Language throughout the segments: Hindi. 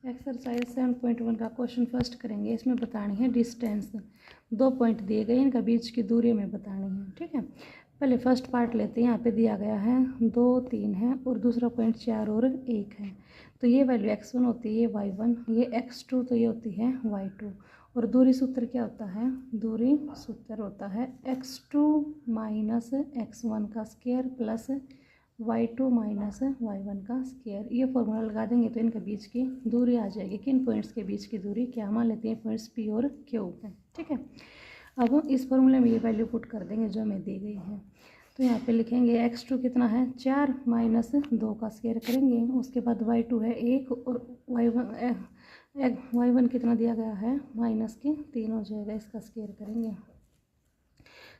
एक्सरसाइज 7.1 का क्वेश्चन फर्स्ट करेंगे। इसमें बतानी है डिस्टेंस। 2 पॉइंट दिए गए, इनका बीच की दूरी में बतानी है। ठीक है, पहले फर्स्ट पार्ट लेते हैं। यहाँ पे दिया गया है 2, 3 है और दूसरा पॉइंट 4 और 1 है। तो ये वैल्यू x1 होती है, ये y1, ये x2, तो ये होती है y2। और दूरी सूत्र क्या होता है? दूरी सूत्र होता है x2 माइनस x1 का square plus y2 minus y1 का स्क्वायर। ये फॉर्मूला लगा देंगे तो इनके बीच की दूरी आ जाएगी। किन पॉइंट्स के बीच की दूरी? क्या मान लेते हैं? पॉइंट्स P और Q है। ठीक है, अब इस फॉर्मूले में ये वैल्यू पुट कर देंगे जो हमें दी गई है। तो यहाँ पे लिखेंगे x2 कितना है? 4 माइनस 2 का स्क्वायर करेंगे। उसके बाद y2 है 1 और y1 कितना दिया गया है? माइनस के 3 हो जाएगा, इसका स्क्वायर करेंगे।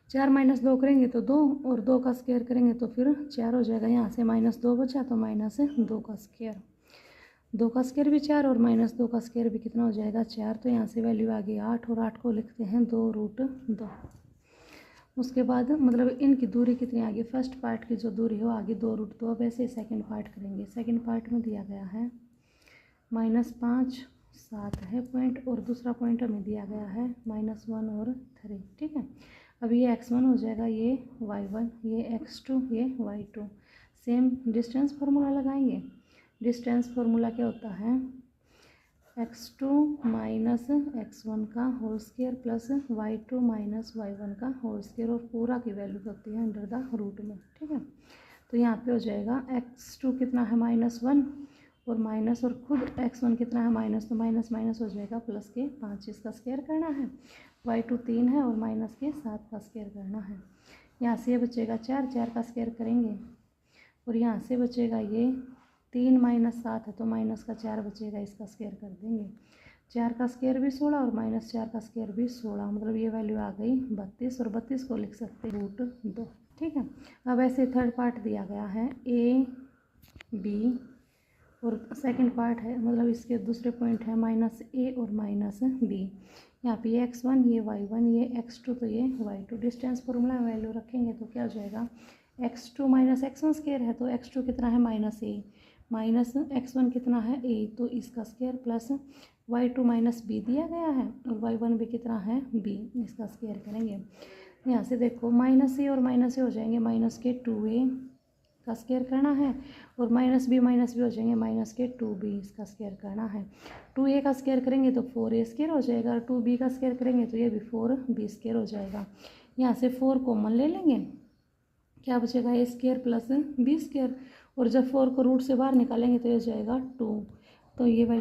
4 माइनस 2 करेंगे तो 2 और 2 का स्क्वायर करेंगे तो फिर 4 हो जाएगा। यहाँ से -2 बचा तो -2 का स्क्वायर। 2 का स्क्वायर भी 4 और -2 का स्क्वायर भी कितना हो जाएगा? 4। तो यहाँ से वैल्यू आ गई 8 और 8 को लिखते हैं 2√2। उसके बाद मतलब इनकी दूरी कितनी आ गई? फर्स्ट पार्ट की जो दूरी हो आ गई 2√2। अब ऐसे सेकेंड पार्ट करेंगे। सेकेंड पार्ट में दिया गया है -5 7 है पॉइंट और दूसरा पॉइंट हमें दिया गया है -1 और 3। ठीक है, अब ये x1 हो जाएगा, ये y1, ये x2, ये y2। सेम डिस्टेंस फार्मूला लगाएंगे। डिस्टेंस फार्मूला क्या होता है? x2 माइनस x1 का whole square plus y2 minus y1 का होल स्क्वायर और पूरा की वैल्यू करती है अंडर द रूट में। ठीक है, तो यहाँ पे हो जाएगा x2 कितना है? -1 और माइनस और खुद x1 कितना है? माइनस, तो माइनस माइनस हो जाएगा प्लस के 5, इसका स्क्वायर करना है। y2 3 है और माइनस के 7 का स्क्वायर करना है। यहाँ से बचेगा 4 का स्क्वायर करेंगे और यहाँ से बचेगा ये 3 माइनस 7 है तो माइनस का 4 बचेगा, इसका स्क्वायर कर देंगे। 4 का स्क्वायर भी 16 और -4 का स्क्वायर भी 16, मतलब ये वैल्यू आ गई 32 और 32 को लिख सकते हैं √2। ठीक है, अब ऐसे थर्ड पार्ट दिया गया है a b और सेकंड पार्ट है मतलब इसके दूसरे पॉइंट है -a और -b। यहाँ पे ये x1, ये y1, ये x2, तो ये y2। डिस्टेंस फॉर्मूला में वैल्यू रखेंगे तो क्या हो जाएगा? x2 माइनस x1 स्क्वायर है तो x2 कितना है? -a माइनस x1 कितना है? a, तो इसका square plus y2 minus b दिया गया है और y1 भी कितना है? b, इसका स्क्वायर करेंगे। यहाँ से देखो -a और -a हो जाएंगे, माइनस के 2a का स्क्वायर करना है और -b हो जाएंगे, माइनस के 2b, इसका स्क्वायर करना है। 2a का स्क्वायर करेंगे तो 4a स्क्वायर हो जाएगा, 2b का स्क्वायर करेंगे तो ये भी 4b स्क्वायर हो जाएगा। यहाँ से 4 कॉमन ले लेंगे, क्या बचेगा? a square plus b square, और जब 4 को रूट से बाहर निकालेंगे तो ये हो जाएगा 2। तो ये